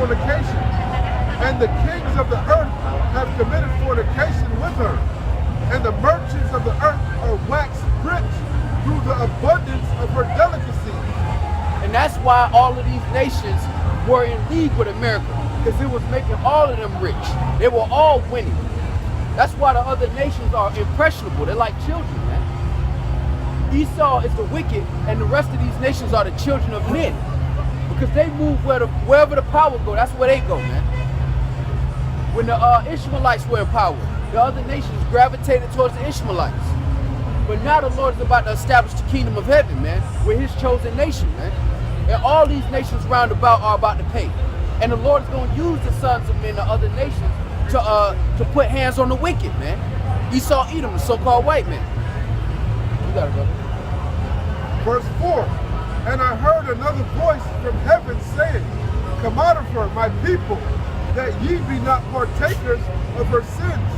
fornication, and the kings of the earth have committed fornication with her, and the merchants of the earth are waxed rich through the abundance of her delicacy. And that's why all of these nations were in league with America, because it was making all of them rich. They were all winning. That's why the other nations are impressionable. They're like children, man. Esau is the wicked, and the rest of these nations are the children of men, because they move wherever the power go. That's where they go, man. When the Ishmaelites were in power, the other nations gravitated towards the Ishmaelites. But now the Lord is about to establish the kingdom of heaven, man, with his chosen nation, man. And all these nations round about are about to pay. And the Lord is going to use the sons of men, the other nations, to put hands on the wicked, man. Esau, Edom, the so-called white man. You got it, brother. Verse 4, and I heard another voice from heaven saying, come out of her, my people, that ye be not partakers of her sins,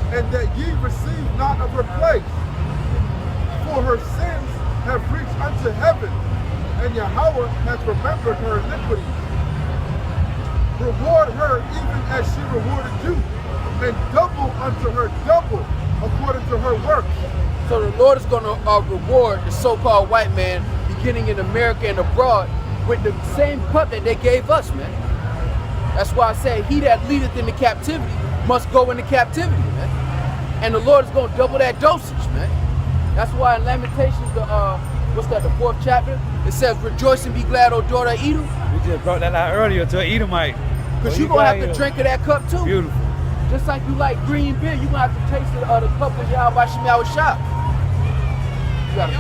and that ye receive not of her plagues. For her sins have reached unto heaven, and Yahawah hath remembered her iniquities. Reward her even as she rewarded you, and double unto her double according to her works. So the Lord is going to reward the so-called white man, beginning in America and abroad, with the same cup that they gave us, man. That's why I say, he that leadeth into captivity must go into captivity, man. And the Lord is going to double that dosage, man. That's why in Lamentations, what's that, the 4th chapter? It says, rejoice and be glad, O daughter of Edom. We just brought that out earlier to an Edomite. Because you're going to have to drink of that cup too. Beautiful. Just like you like green beer, you're going to have to taste the cup of YAHAWASHI. You got it,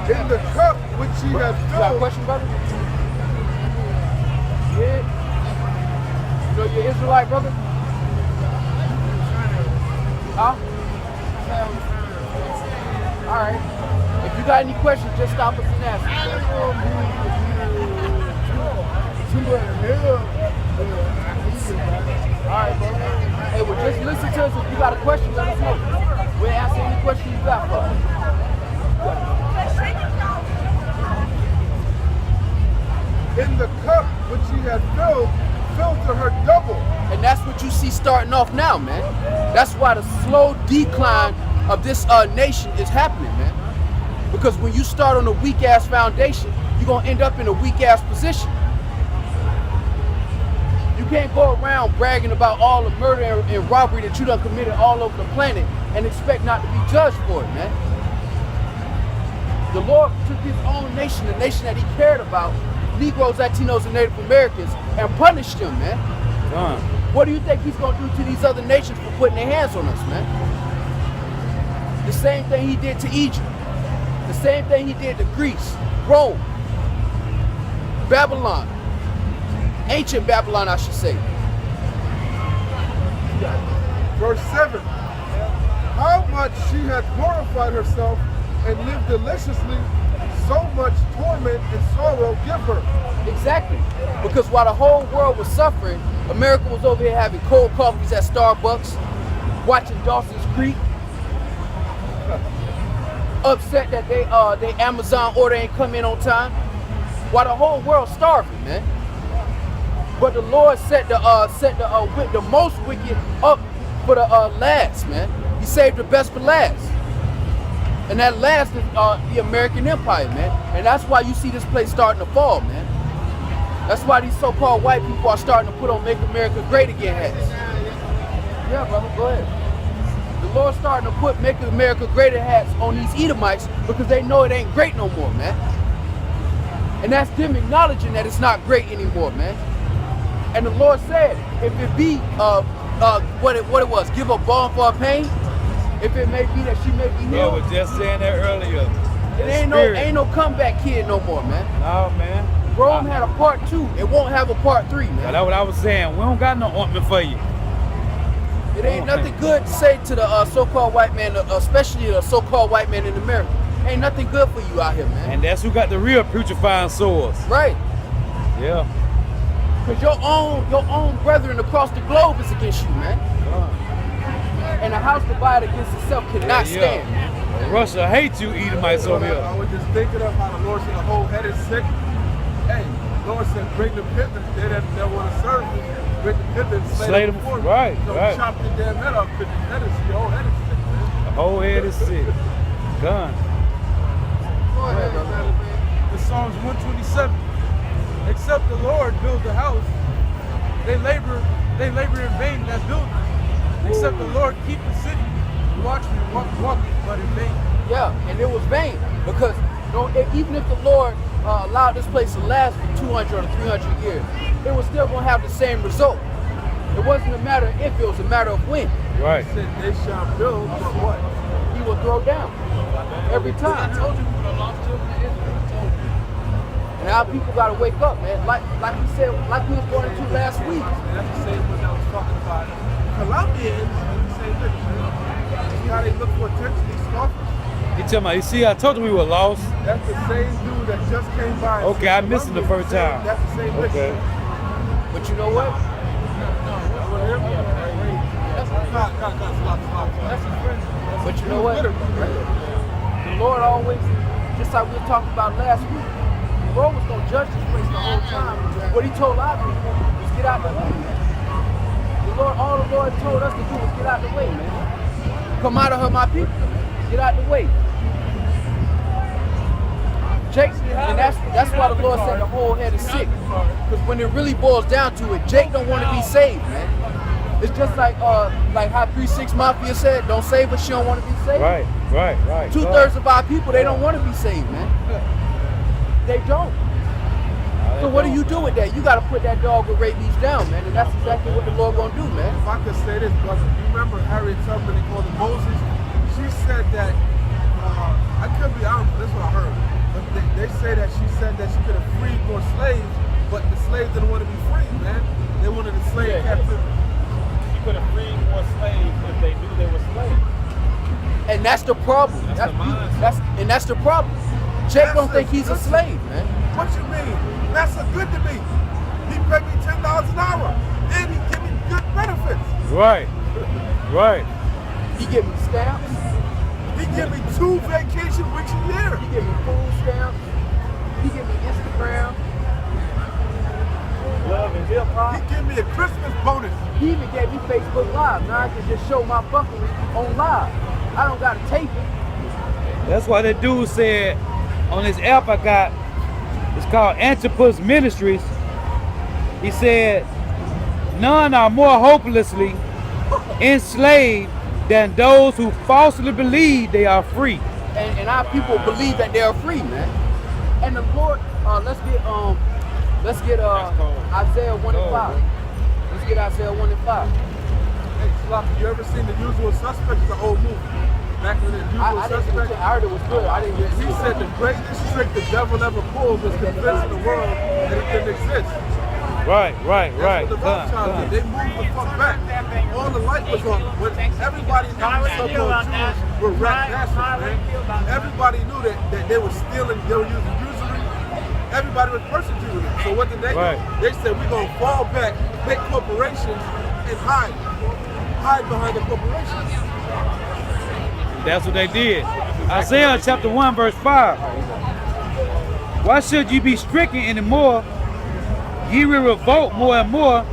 In the cup which she has filled. You got a question, brother? Yeah. You know you're Israelite, brother? Huh? All right. If you got any questions, just stop us and ask us. All right, bro. Hey, well, just listen to us. If you got a question, let us know. We'll answer any question you got, bro. In the cup which she had filled to her double. And that's what you see starting off now, man. That's why the slow decline of this nation is happening, man. Because when you start on a weak-ass foundation, you're going to end up in a weak-ass position. You can't go around bragging about all the murder and robbery that you done committed all over the planet and expect not to be judged for it, man. The Lord took his own nation, the nation that he cared about, Negroes, Latinos, and Native Americans, and punished them, man. What do you think he's going to do to these other nations for putting their hands on us, man? The same thing he did to Egypt. The same thing he did to Greece, Rome, Babylon. Ancient Babylon, I should say. Verse 7. How much she hath glorified herself and lived deliciously, so much torment and sorrow give her. Exactly. Because while the whole world was suffering, America was over here having cold coffees at Starbucks, watching Dawson's Creek, upset that they Amazon order ain't come in on time, while the whole world starving, man. But the Lord set the most wicked up for the last, man. He saved the best for last. And that last is the American Empire, man. And that's why you see this place starting to fall, man. That's why these so-called white people are starting to put on Make America Great Again hats. Yeah, brother, go ahead. The Lord's starting to put Make America Great hats on these Edomites because they know it ain't great no more, man. And that's them acknowledging that it's not great anymore, man. And the Lord said, if it be what it was, give a balm for her pain. If it may be that she may be healed. Yeah, I was just saying that earlier. It ain't no comeback kid no more, man. No, man. Rome had a part 2. It won't have a part 3, man. That's what I was saying. We don't got no ointment for you. It ain't nothing good to say to the so-called white man, especially the so-called white man in America. Ain't nothing good for you out here, man. And that's who got the real putrefying sores. Right. Yeah. Because your own brethren across the globe is against you, man. And a house divided against itself cannot stand. Russia hates you, Edomites over here. I was just thinking of how the Lord said the whole head is sick. Hey, Lord said, bring them hither. They that want to serve me. Bring them hither and slay them before me. Right, So right. chop your damn head off, because your head is sick, man. The whole head is sick. Gone. Go ahead, man. In Psalms 127. Except the Lord build the house, they labor in vain that build it. Except the Lord keep the city, the watchmen walk but in vain. Yeah, and it was vain because even if the Lord allowed this place to last for 200 or 300 years, it was still going to have the same result. It wasn't a matter of if, it was a matter of when. Right. He said they shall build, but what? He will throw down every time. I told you we would have lost children of Israel. I told you. And our people got to wake up, man. Like we said, like we was going into last week. That's the same one that was talking about Colombians. The same thing, man. See how they look for attention, these scoffers? He tell me, you see, I told you we were lost. That's the same dude that just came by. Okay, I missed him the first time. That's the same Okay. But you know what? But you know what? The Lord always, just like we were talking about last week, the Lord was going to judge this place the whole time. What he told our people was get out the way. All the Lord told us to do was get out the way, man. Come out of her, my people. Get out the way. Jake, and that's why the Lord said the whole head is sick. Because when it really boils down to it, Jake don't want to be saved, man. It's just like how 3-6 Mafia said, don't save us, she don't want to be saved. Right. 2/3 of our people, they don't want to be saved, man. They don't. So what do you do with that? You got to put that dog with rabies down, man. And that's exactly what the Lord gonna do, man. If I could say this, brother, you remember Harriet Tubman, they called her Moses? She said that, I could be out, but this is what I heard. But they say that she said that she could have freed more slaves, but the slaves didn't want to be free, man. They wanted to slave captivity. She could have freed more slaves if they knew they were slaves. And that's the problem. That's the problem. Jake don't think he's a slave, man. What you mean? That's a good to me. He paid me $10 an hour, and he give me good benefits. Right. He give me stamps. He give me 2 vacation weeks a year. He give me food stamps. He give me Instagram. Love and hip hop. He give me a Christmas bonus. He even gave me Facebook Live. Now I can just show my buckery on live. I don't gotta tape it. That's why that dude said on this app I got, it's called Antipas Ministries. He said, none are more hopelessly enslaved than those who falsely believe they are free. And our people believe that they are free, man. And the Lord, let's get Isaiah 1 and 5. Let's get Isaiah 1 and 5. Hey, Sloppy, you ever seen The Usual Suspects? It's an old movie. Back when The Usual Suspects. I heard it was good. I didn't He said the greatest trick the devil ever pulled was convincing the world that it didn't exist. Right. That's what the Rothschilds did. They moved the fuck back. All the light was on. When everybody knew the so-called Jews were rat bastards, man. Everybody knew that they were stealing, they were using usury. Everybody was persecuting them. So what did they do? They said, we're going to fall back, make corporations, and hide behind the corporations. That's what they did. Isaiah chapter 1 verse 5. Why should you be stricken anymore? Ye will revolt more and more.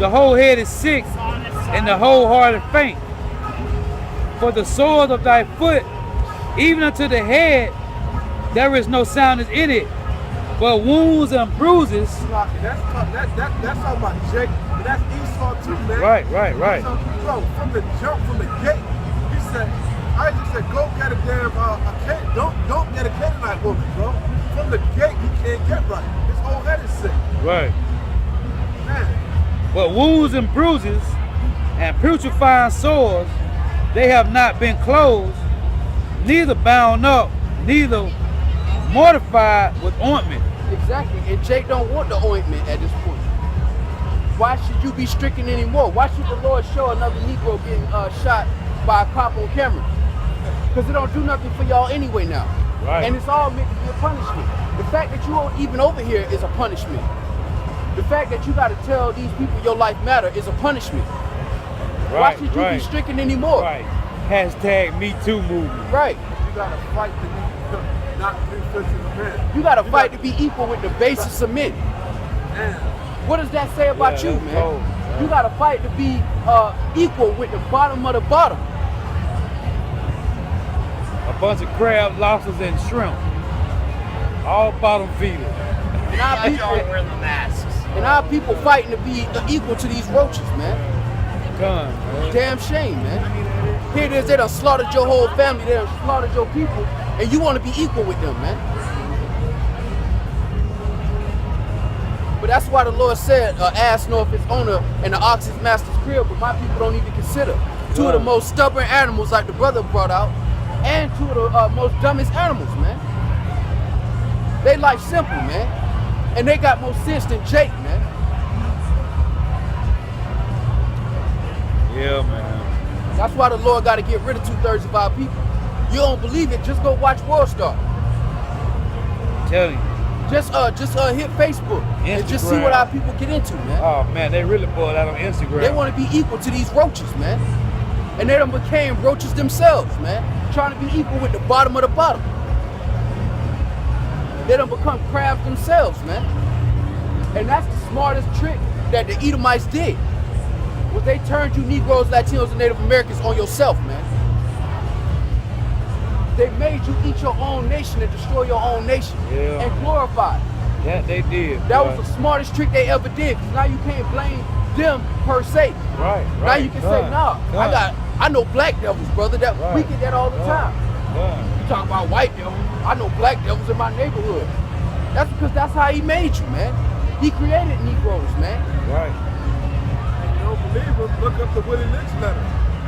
The whole head is sick, and the whole heart is faint. For the soles of thy foot, even unto the head, there is no soundness in it, but wounds and bruises. That's talking about Jake, but that's Esau too, man. Right. So, bro, from the jump, from the gate, he said, Isaac said, go get a damn, don't get a Canaanite woman, bro. From the gate, he can't get right. His whole head is sick. Right. Man. But wounds and bruises and putrefying sores, they have not been closed, neither bound up, neither mortified with ointment. Exactly. And Jake don't want the ointment at this point. Why should you be stricken anymore? Why should the Lord show another Negro getting shot by a cop on camera? Because it don't do nothing for y'all anyway now. Right. And it's all meant to be a punishment. The fact that you are even over here is a punishment. The fact that you got to tell these people your life matter is a punishment. Why should you be stricken anymore? Right. Hashtag Me Too movement. Right. You got to fight to be not 3/5 of the man. You got to fight to be equal with the basis of men. What does that say about you, that's man? cold. You gotta fight to be equal with the bottom of the bottom. A bunch of crab, lobsters, and shrimp. All bottom feeders. And our people, wearing the masks. and our people fighting to be equal to these roaches, man. Gun, man. Damn shame, man. Here it is, they done slaughtered your whole family, they done slaughtered your people, and you want to be equal with them, man. But that's why the Lord said, ass knoweth its owner and the ox his master's crib, but my people don't even consider. Two of the most stubborn animals, like the brother brought out, and two of the most dumbest animals, man. They life simple, man. And they got more sense than Jake, man. Yeah, man. That's why the Lord got to get rid of 2/3 of our people. You don't believe it? Just go watch World Star. Tell you. Just hit Facebook and just see what our people get into, man. Oh man, they really boiled out on Instagram. They want to be equal to these roaches, man. And they done became roaches themselves, man. Trying to be equal with the bottom of the bottom. They done become crabs themselves, man. And that's the smartest trick that the Edomites did. Was they turned you Negroes, Latinos, and Native Americans on yourself, man. They made you eat your own nation and destroy your own nation and glorify it. That they did. That was the smartest trick they ever did. Cause now you can't blame them per se. Right. Now you can say, nah, I know black devils, brother. That we get that all the time. You talk about white devils. I know black devils in my neighborhood. That's because that's how he made you, man. He created Negroes, man. Right. And you don't believe him, look up the Willie Lynch letter.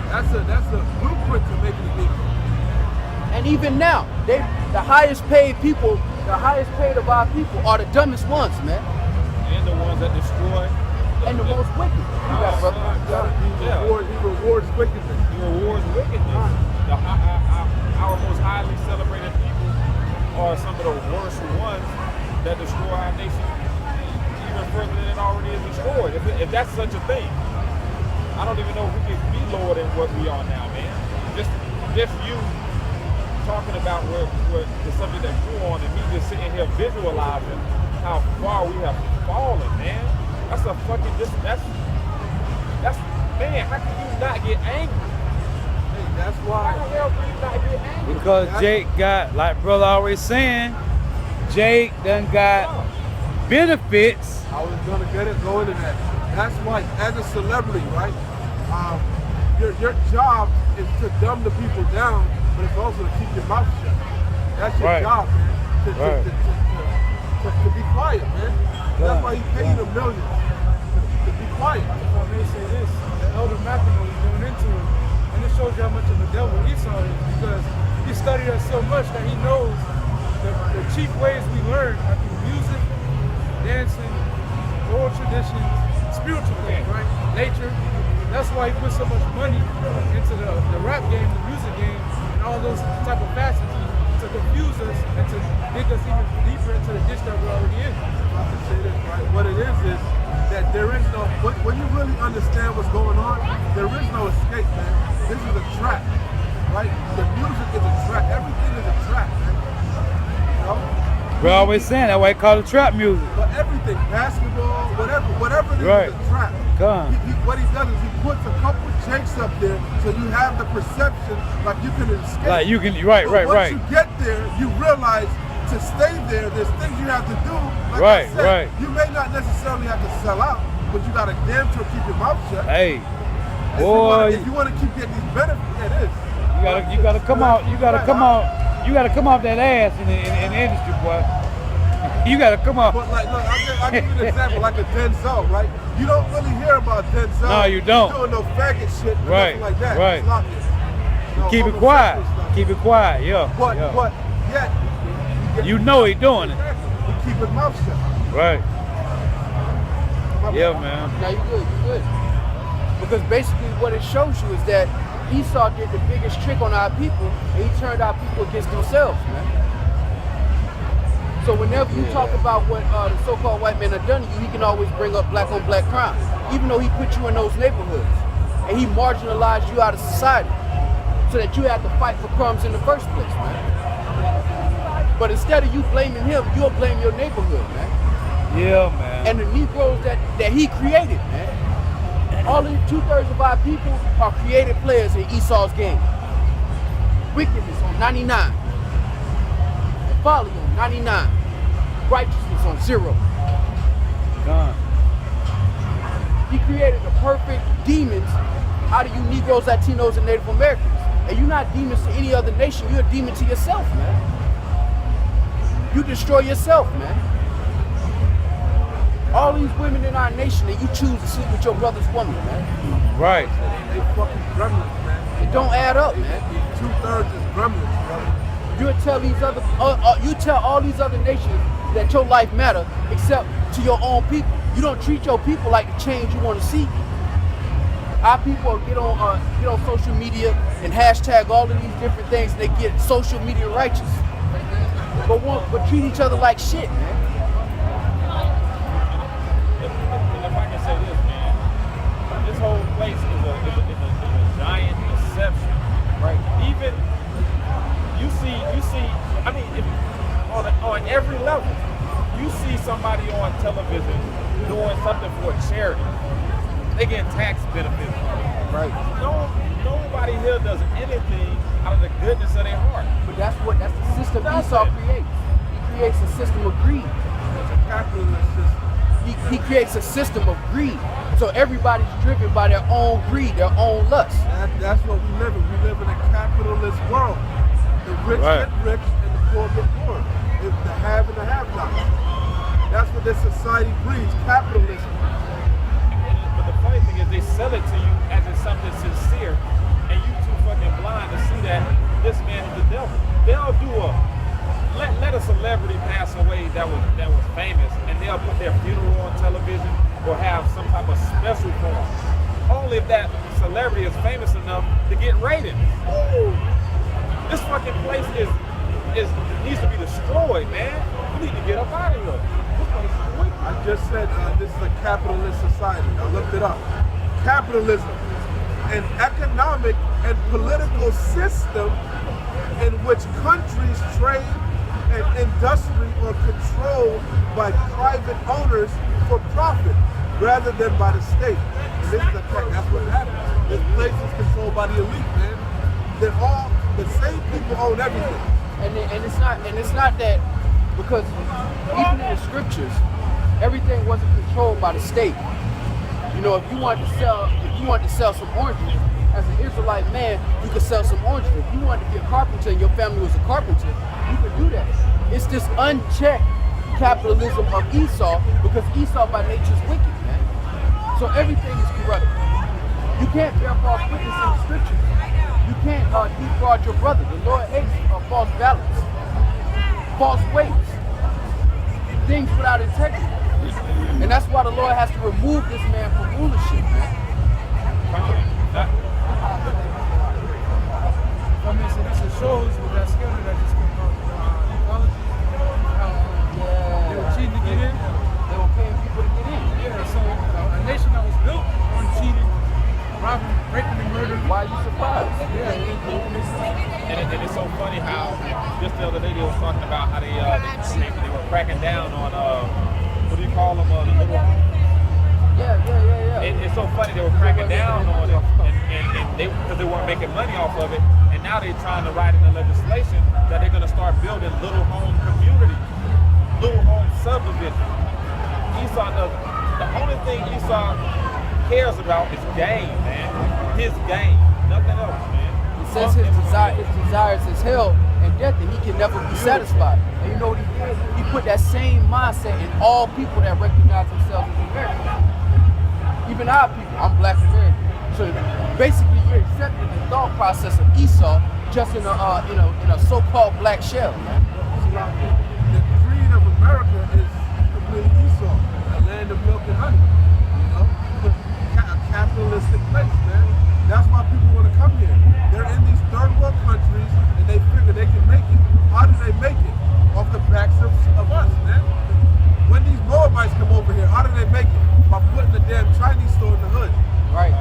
That's a blueprint to making a Negro. And even now, the highest paid people, the highest paid of our people are the dumbest ones, man. And the ones that destroy. And the most wicked. You got it, brother. He rewards wickedness. He rewards wickedness. Our most highly celebrated people are some of the worst ones that destroy our nation even further than it already is destroyed. If that's such a thing, I don't even know if we can be lower than what we are now, man. Just you talking about where the subject that you're on and me just sitting here visualizing how far we have fallen, man. That's a fucking that's man, how can you not get angry? Hey, that's why. How the hell can you not get angry? Because Jake got, like brother always saying, Jake done got benefits. I was gonna go into that. That's why, as a celebrity, right? Your job is to dumb the people down, but it's also to keep your mouth shut. That's your job, man. To be quiet, man. That's why he paid them millions to be quiet. If I may say this, the elder Mackinac was going into it, and it shows you how much of a devil Esau is, because he studied us so much that he knows the chief ways we learn are through music, dancing, oral traditions, spiritual things, right? Nature. That's why he put so much money into the rap game, the music game, and all those type of facets to confuse us and to dig us even deeper into the ditch that we're already in. I can say this, right? What it is that there is no, when you really understand what's going on, there is no escape, man. This is a trap, right? The music is a trap. Everything is a trap, man. You know? We're always saying that why he call it trap music. But everything, basketball, whatever it is, is a trap. What he does is he puts a couple jakes up there so you have the perception like you can escape. Like you can, right. Once you get there, you realize to stay there, there's things you have to do. Like I said, you may not necessarily have to sell out, but you got to damn sure keep your mouth shut. Hey, boy, if you want to keep getting these benefits, it is. You gotta come out. You gotta come out. You gotta come off that ass in the industry, boy. You gotta come off. But like, look, I'll give you an example, like a Denzel, right? You don't really hear about Denzel. No, you don't. Doing no faggot shit, or nothing like that. Right. It's not this. No, Keep it quiet. Keep it quiet. Yeah. But yet, you know he doing it. He keep his mouth shut. Right. Yeah, man. Now you good. Because basically what it shows you is that Esau did the biggest trick on our people, and he turned our people against themselves, man. So whenever you talk about what the so-called white man have done to you, he can always bring up black on black crime, even though he put you in those neighborhoods, and he marginalized you out of society, so that you had to fight for crumbs in the first place, man. But instead of you blaming him, you'll blame your neighborhood, man. Yeah, man. and the Negroes that he created, man. All of 2/3 of our people are created players in Esau's game. Wickedness on 99. Folly on 99. Righteousness on 0. Gone. He created the perfect demons out of you Negroes, Latinos, and Native Americans. And you're not demons to any other nation, you're a demon to yourself, man. You destroy yourself, man. All these women in our nation, and you choose to sleep with your brother's woman, man. Right. They fucking gremlins, man. It don't add up, man. 2/3 is gremlins, brother. You tell all these other nations that your life matter, except to your own people. You don't treat your people like the change you want to see. Our people get on social media and hashtag all of these different things, and they get social media righteous. But treat each other like shit, man. And if I can say this, man, this whole place is a giant deception, right? Even you see, I mean, on every level, you see somebody on television doing something for a charity. They get tax benefits from it. Right. Nobody here does anything out of the goodness of their heart. But that's the system Esau creates. He creates a system of greed. It's a capitalist system. He creates a system of greed. So everybody's driven by their own greed, their own lust. That's what we live in. We live in a capitalist world. The rich Right. get rich and the poor get poor. It's the have and the have-nots. That's what this society breeds, capitalism. But the funny thing is they sell it to you as it's something sincere, and you too fucking blind to see that this man is the devil. They'll do let a celebrity pass away that was famous, and they'll put their funeral on television or have some type of special for them. Only if that celebrity is famous enough to get rated. Ooh. This fucking place needs to be destroyed, man. We need to get up out of here. This place is wicked. I just said this is a capitalist society. I looked it up. Capitalism, an economic and political system in which countries trade and industry are controlled by private owners for profit rather than by the state. And this is that's what happens. This place is controlled by the elite, man. They're all the same people own everything. And it's not that, because even in the scriptures, everything wasn't controlled by the state. You know, if you wanted to sell some oranges, as an Israelite man, you could sell some oranges. If you wanted to be a carpenter and your family was a carpenter, you could do that. It's this unchecked capitalism of Esau, because Esau by nature is wicked, man. So everything is corruptible. You can't bear false witness in the scriptures. You can't defraud your brother. The Lord hates false balance, false weights, things without integrity. And that's why the Lord has to remove this man from rulership, man. I mean, so this shows with that scandal that just came out, ecology, how they were cheating to get in. They were paying people to get in. Yeah, so a nation that was built on cheating, robbing, raping, and murdering. Why are you surprised? Yeah, And it's so funny how just the other day they was talking about how they were cracking down on what do you call them, the little homes. Yeah. It's so funny they were cracking down on it, and they, because they weren't making money off of it, and now they're trying to write in the legislation that they're going to start building little home communities, little home subdivisions. Esau doesn't. The only thing Esau cares about is gain, man. His gain, nothing else, man. He says his desires is hell and death, and he can never be satisfied. And you know what he did? He put that same mindset in all people that recognize themselves as Americans. Even our people. I'm Black American. So basically, you're accepting the thought process of Esau just in a so-called black shell. The creed of America is completely Esau, a land of milk and honey. You know, a capitalistic place, man. That's why people want to come here. They're in these third world countries, and they figure they can make it. How do they make it? Off the backs of us, man. When these Moabites come over here, how do they make it? By putting the damn Chinese store in the hood. Right.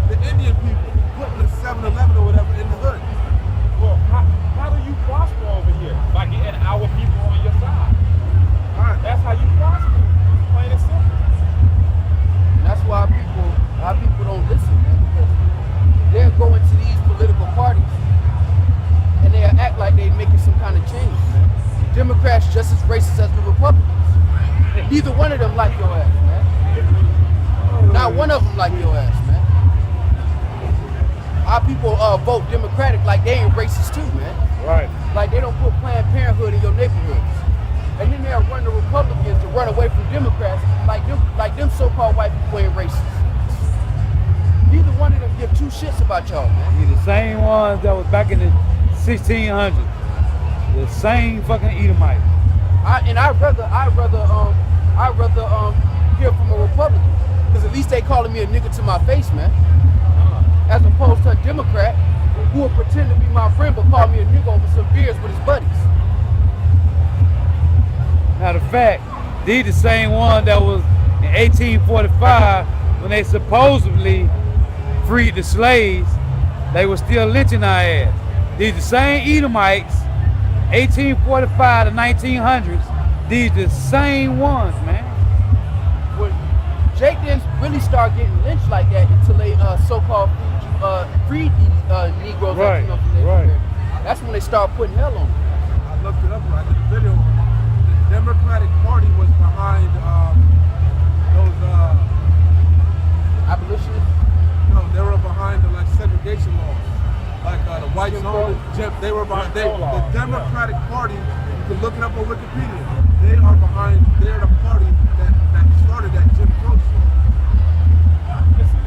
The Indian people putting the 7-Eleven or whatever in the hood. Well, how do you prosper over here? By getting our people Republicans. Neither one of them like your ass, man. Not one of them like your ass, man. Our people vote Democratic like they ain't racist too, man. Right. Like they don't put Planned Parenthood in your neighborhoods. And then they'll run the Republicans to run away from Democrats like them so-called white people ain't racist. Neither one of them give two shits about y'all, man. You're the same ones that was back in the 1600s. The same fucking Edomites. I'd rather hear from a Republican, because at least they calling me a nigga to my face, man. As opposed to a Democrat who will pretend to be my friend but call me a nigga over some beers with his buddies. Now the fact, these the same one that was in 1845 when they supposedly freed the slaves, they were still lynching our ass. These the same Edomites, 1845 to 1900s, these the same ones, man. When Jake didn't really start getting lynched like that until they so-called freed these Negroes. Right, From their right. community. That's when they start putting hell on them. I looked it up right in the video. The Democratic Party was behind those Abolitionists. no, they were behind the like segregation laws. Like the whites only, they were behind the Democratic Party. You can look it up on Wikipedia. They're the party that started that Jim Crow shit. Listen,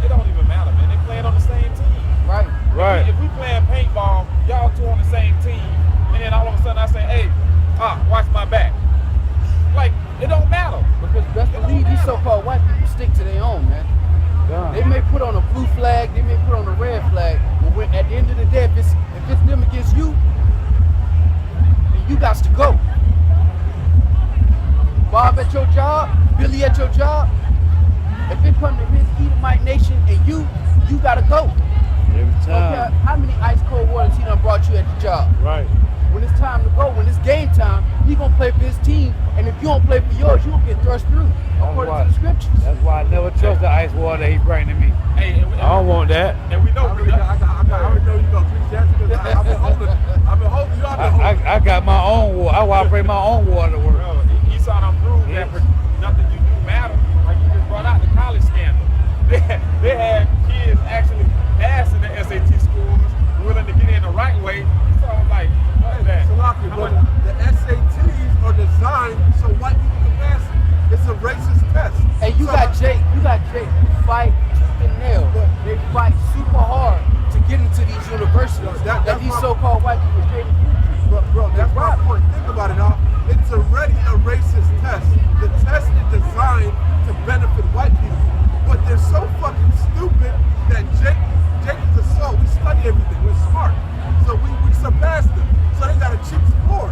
it don't even matter, man. They playing on the same team. Right. Right. If we playing paintball, y'all two on the same team, and then all of a sudden I say, hey, watch my back. Like, it don't matter. Because best believe these so-called white people stick to their own, man. They may put on a blue flag, they may put on a red flag, but when, at the end of the day, if it's them against you, then you got to go. Bob at your job, Billy at your job, if it comes to his Edomite nation and you got to go. Every Okay, time. how many ice cold waters he done brought you at the job? Right. When it's time to go, when it's game time, he gonna play for his team, and if you don't play for yours, you gonna get thrust through, according to the scriptures. That's why I never trust the ice water that he bring to me. Hey, I don't want that. and we know I already know you go Ecclesiastes. I've been holding you. I got my own water. I operate my own water to work. Bro, Esau done proved that for nothing you do matter. Like you just brought out the college scandal. They had kids actually passing the SAT schools, willing to get in the right way. So I'm like, what is that? Salaki, but the SATs are designed so white people can pass it. It's a racist test. And you got Jake who fight tooth and nail. They fight super hard to get into these universities that these so-called white people pay to get into. Bro, that's my point. Think about it, y'all. It's already a racist test. The test is designed to benefit white people. But they're so fucking stupid that Jake is a soul. We study everything. We're smart. So we surpassed them. So they got a cheap score.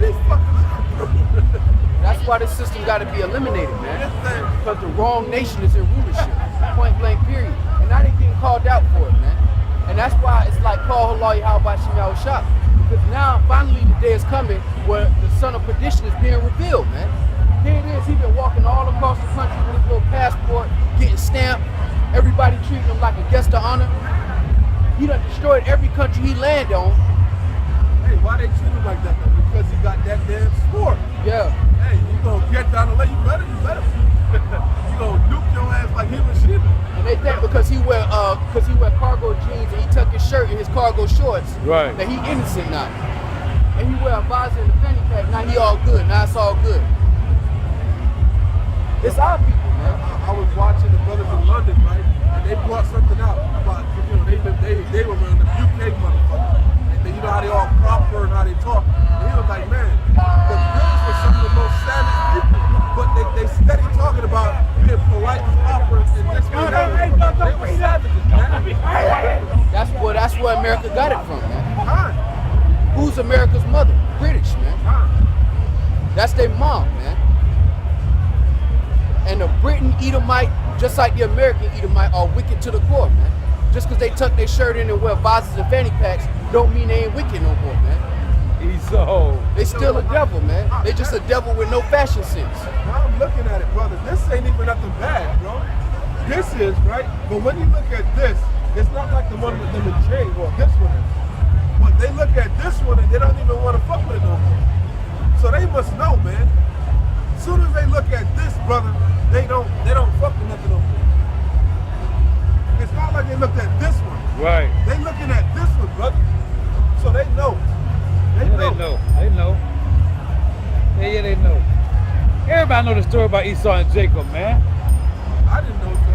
These fuckers. That's why this system got to be eliminated, man. Because the wrong nation is in rulership, point blank, period. And now they getting called out for it, man. And that's why it's like call YAHAWASHI YAHAWASHI. Because now finally the day is coming where the son of perdition is being revealed, man. Here it is. He's been walking all across the country with his little passport, getting stamped. Everybody treating him like a guest of honor. He done destroyed every country he landed on. Hey, why they treat him like that though? Because he got that damn sport. Yeah. Hey, you gonna get down the lane, you better. You gonna nuke your ass like Hiroshima. And they think because he wear cargo jeans and he tuck his shirt in his cargo shorts, Right. that he innocent now. And he wear a visor and a fanny pack, now he all good. Now it's all good. It's our people, man. I was watching the brothers in London, right? And they brought something out about, they were around the UK motherfuckers. And you know how they all proper and how they talk. And he was like, man, the British were some of the most savage people. But they steady talking about being polite and proper and this and that. They were savages, man. That's where America got it from, man. Time. Who's America's mother? British, man. That's their mom, man. And the Britain Edomite, just like the American Edomite, are wicked to the core, man. Just because they tuck their shirt in and wear visors and fanny packs, don't mean they ain't wicked no more, man. So They still a devil, man. They just a devil with no fashion sense. Now I'm looking at it, brother. This ain't even nothing bad, bro. This is, right? But when you look at this, it's not like the one with them in jail. Well, this one is. But they look at this one and they don't even want to fuck with it no more. So they must know, man. look at this, brother, they don't fuck with nothing over there. It's not like they looked at this one. Right. They looking at this one, brother. So they know. They know. They know. Yeah, they know. Everybody know the story about Esau and Jacob, man. I didn't know until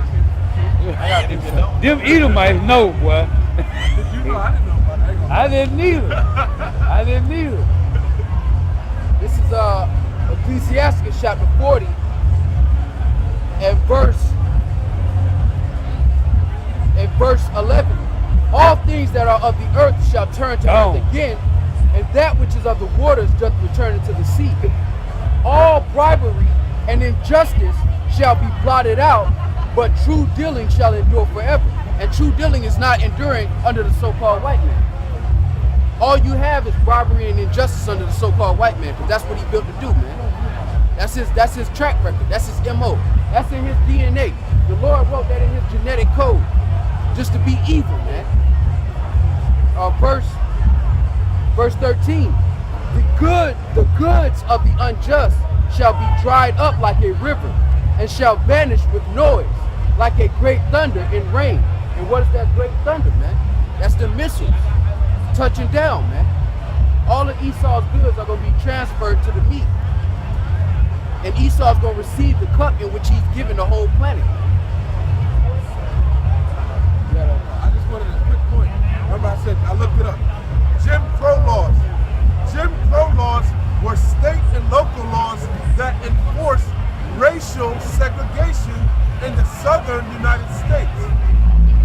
I didn't even know. Them Edomites know, boy. Did you know? I didn't know about that. I didn't either. I didn't either. This is Ecclesiastes chapter 40 and verse 11. All things that are of the earth shall turn to earth again, and that which is of the waters doth return into the sea. All bribery and injustice shall be blotted out, but true dealing shall endure forever. And true dealing is not enduring under the so-called white man. All you have is bribery and injustice under the so-called white man, because that's what he built to do, man. That's his track record. That's his MO. That's in his DNA. The Lord wrote that in his genetic code, just to be evil, man. Verse 13. The goods of the unjust shall be dried up like a river, and shall vanish with noise, like a great thunder in rain. And what is that great thunder, man? That's the missiles touching down, man. All of Esau's goods are going to be transferred to the meat. And Esau's going to receive the cup in which he's given the whole planet. I just wanted a quick point. Remember I said, I looked it up. Jim Crow laws. Jim Crow laws were state and local laws that enforced racial segregation in the southern United States.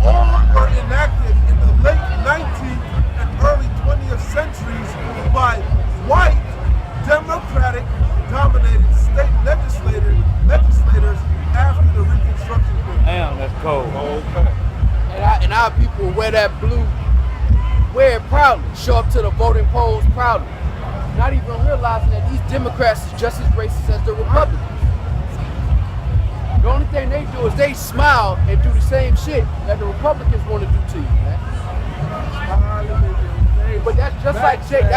All were enacted in the late 19th and early 20th centuries by white, Democratic-dominated state legislators after the Reconstruction period. Damn, that's cold. Okay. And our people wear that blue, wear it proudly, show up to the voting polls proudly. Not even realizing that these Democrats is just as racist as the Republicans. The only thing they do is they smile and do the same shit that the Republicans want to do to you, man. But that's just like Jake.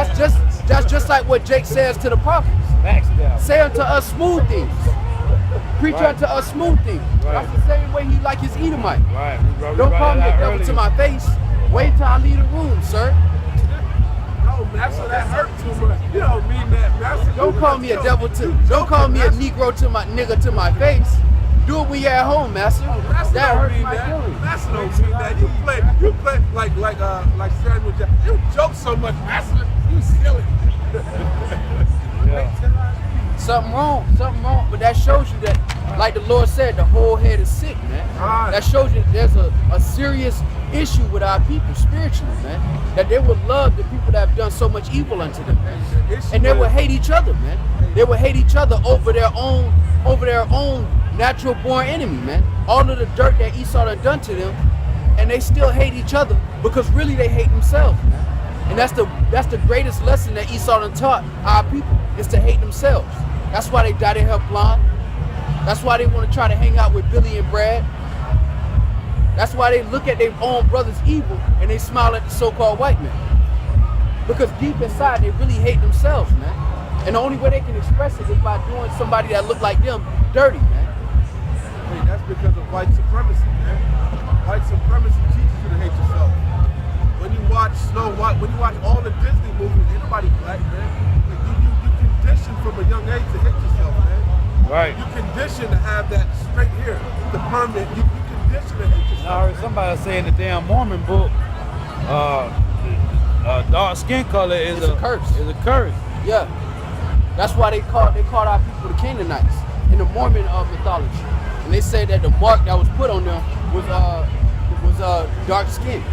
That's just like what Jake says to the prophets. Say unto us smooth things. Preach unto us smooth things. That's the same way he like his Edomite. Don't call me a devil to my face. Wait till I leave the room, sir. No, Master, that hurt too much. You don't mean that, Master. Don't call me a devil to. Don't call me a Negro to my nigga to my face. Do it when you're at home, Master. Master That don't hurts mean my that. feelings. Master don't mean that. You play like Samuel Jackson. You joke so much, Master. You silly. Something wrong, but that shows you that, like the Lord said, the whole head is sick, man. That shows you there's a serious issue with our people spiritually, man. That they would love the people that have done so much evil unto them, man. And they would hate each other, man. They would hate each other over their own natural born enemy, man. All of the dirt that Esau done to them, and they still hate each other because really they hate themselves, man. And that's the greatest lesson that Esau done taught our people, is to hate themselves. That's why they dye their hair blonde. That's why they want to try to hang out with Billy and Brad. That's why they look at their own brother's evil and they smile at the so-called white man. Because deep inside they really hate themselves, man. And the only way they can express it is by doing somebody that look like them dirty, man. Hey, that's because of white supremacy, man. White supremacy teaches you to hate yourself. When you watch Snow White, when you watch all the Disney movies, ain't nobody black, man. You conditioned from a young age to hate yourself, man. Right. You conditioned to have that straight here, the permanent. You conditioned to hate yourself. I heard somebody say in the damn Mormon book, dark skin color is a curse. Is a curse. Yeah. That's why they called our people the Canaanites in the Mormon mythology. And they say that the mark that was put on them was dark skin.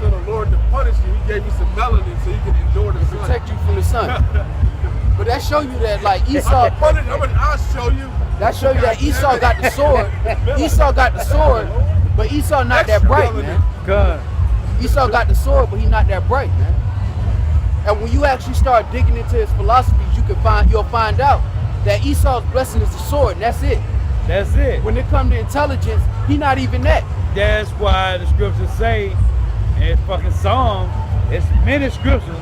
So the Lord, to punish you, he gave you some melanin so you can endure the sun. Protect you from the sun. But that show you that, like, Esau, I'll show you. that show you that Esau got the sword. Esau got the sword, but Esau not that bright, man. God. Esau got the sword, but he not that bright, man. And when you actually start digging into his philosophies, you'll find out that Esau's blessing is the sword, and that's it. That's it. When it comes to intelligence, he not even that. That's why the scriptures say in fucking Psalm, it's many scriptures,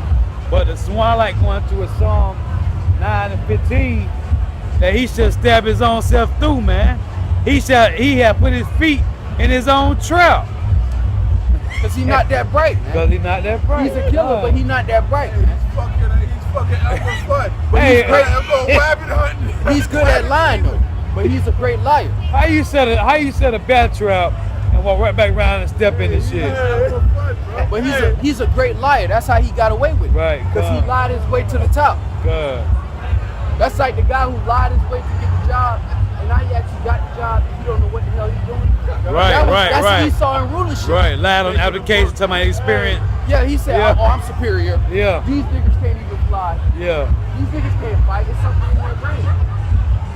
but the one I like going to is Psalm 9 9 and 15 that he should stab his own self through, man. He had put his feet in his own trap. Cause he's not that bright, man. Because he's not that bright. He's a killer, but he's not that bright, man. He's fucking Elmer Fudd. But Hey, he's great. I'm going rabbit hunting. He's good at lying though. But he's a great liar. How you set a bat trap and walk right back around and step in this shit? Elmer Fudd, bro. But he's a great liar. That's how he got away with it. Right, Because he God. lied his way to the top. Good. That's like the guy who lied his way to get the job, and now he actually got the job, and you don't know what the hell he's doing. That's Right. Esau and rulership. Right, lied on the application, talking about experience. Yeah, he said, Yeah. oh, I'm superior. Yeah. These niggas can't even fly. Yeah. These niggas can't fight. It's something in their brain.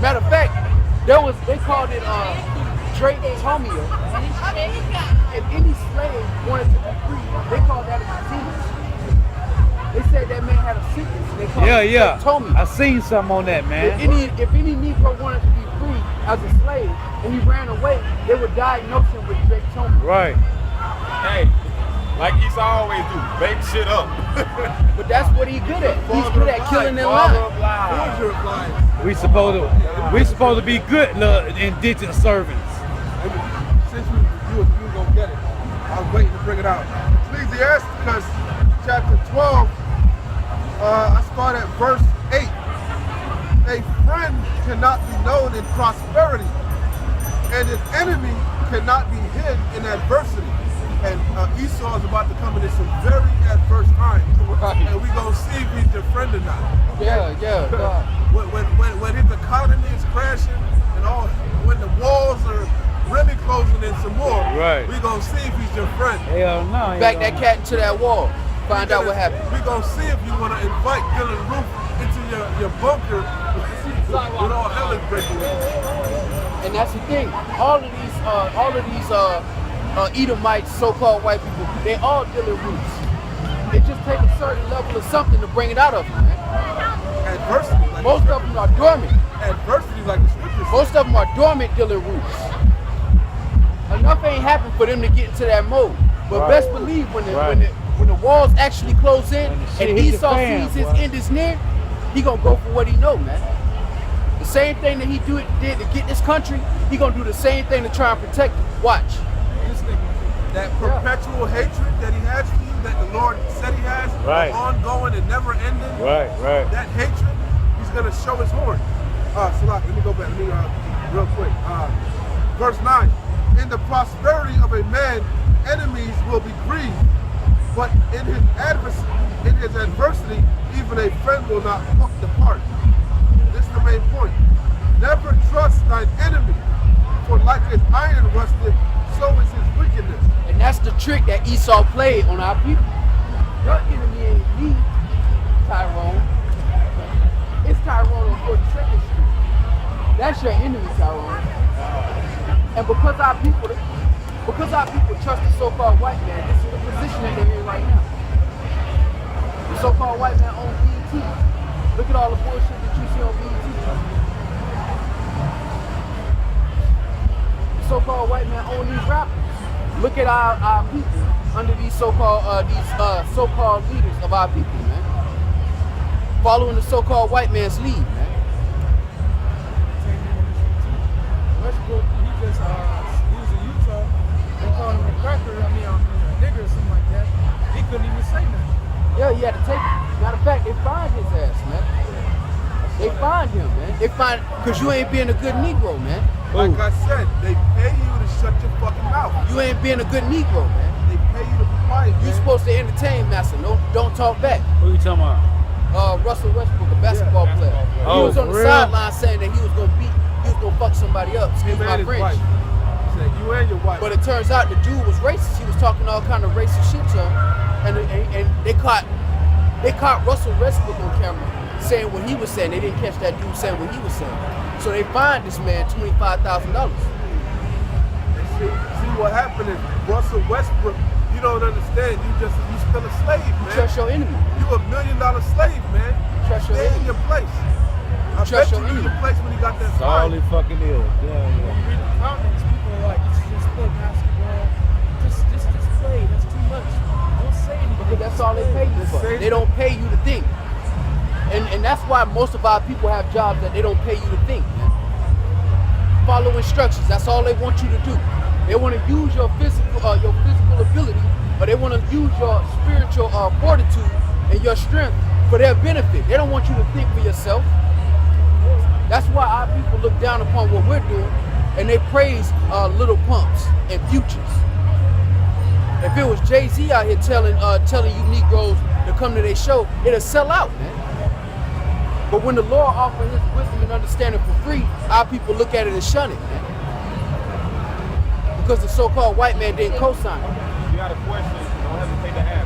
Matter of fact, they called it Drake-tomia. If any slave wanted to be free, they called that a disease. They said that man had a sickness. They called it Drake-tomia. I seen something on that, man. If any Negro wanted to be free as a slave and he ran away, they would diagnose him with Drake-tomia. Right. Hey, like Esau always do, bake shit up. But that's what he's good at. He's good at killing and lying. Father of lies. We supposed to be good little indigent servants. Since you gonna get it, I was waiting to bring it out. Ecclesiasticus chapter 12. I start at verse 8. A friend cannot be known in prosperity, and an enemy cannot be hid in adversity. And Esau is about to come into some very adverse times, Right. and we gonna see if he's your friend or not. Yeah, God. When his economy is crashing and all, when the walls are really closing in some more, Right. we gonna see if he's your friend. Hell no. Back that cat into that wall. Find out what happened. We gonna see if you wanna invite Dylan Roof into your bunker when all hell is breaking loose. And that's the thing. All of these Edomites, so-called white people, they all dealing roots. It just takes a certain level of something to bring it out of them, man. Adversity, like Most of them are dormant. adversity, like the scripture says. Most of them are dormant dealing roots. Enough ain't happened for them to get into that mode. But Right. best believe when the walls actually close in shit and hit the Esau fan, sees his boy. end is near, he gonna go for what he know, man. The same thing that he did to get this country, he gonna do the same thing to try and protect it. Watch. This nigga, that perpetual hatred that he has for you, that the Lord said he has, Right. ongoing and never ending, Right. that hatred, he's gonna show his horn. Salak, let me go back, real quick. Verse 9, in the prosperity of a man, enemies will be grieved, but in his adversity, even a friend will not depart. This is the main point. Never trust thine enemy, for like as iron rusted, so is his wickedness. And that's the trick that Esau played on our people. Your enemy ain't me, Tyrone. It's Tyrone on 42nd Street. That's your enemy, Tyrone. And because our people trust the so-called white man, this is the position that they're in right now. The so-called white man owns BET. Look at all the bullshit that you see on BET. The so-called white man owns these rappers. Look at our people under these so-called leaders of our people, man. Following the so-called white man's lead, man. Westbrook, he was in Utah. They called him a cracker, a nigger or something like that. He couldn't even say nothing. Yeah, he had to take it. Matter of fact, they fined his ass, man. They fined him, man. They fined, because you ain't being a good Negro, man. Like I said, they pay you to shut your fucking mouth. You ain't being a good Negro, man. They pay you to be quiet, You man. supposed to entertain, master. No, don't talk back. Who you talking about? Russell Westbrook, a basketball player. He Oh, was on the for real? sideline saying that he was gonna fuck somebody up. Excuse Him my and his French. wife. He said, you and your wife. But it turns out the dude was racist. He was talking all kind of racist shit to him, and they caught Russell Westbrook on camera saying what he was saying. They didn't catch that dude saying what he was saying. So they fined this man $25,000. See what happened is Russell Westbrook, you don't understand. You still a slave, man. Trust your enemy. You $1 million slave, man. Trust your Stay in enemy. your place. I Trust bet your you knew enemy. your place when he got that That's all he fine. fucking is. Yeah. Read the comments, people are like, you should just play basketball. Just play, that's too much. Don't say anything. Because that's all they pay you for. They don't pay you to think. And And that's why most of our people have jobs that they don't pay you to think, man. Follow instructions. That's all they want you to do. They want to use your physical ability, but they want to use your spiritual fortitude and your strength for their benefit. They don't want you to think for yourself. That's why our people look down upon what we're doing, and they praise little pumps and futures. If it was Jay-Z out here telling you Negroes to come to their show, it'll sell out, man. But when the Lord offers his wisdom and understanding for free, our people look at it and shun it, man. Because the so-called white man didn't co-sign it. You got a question, don't hesitate to ask.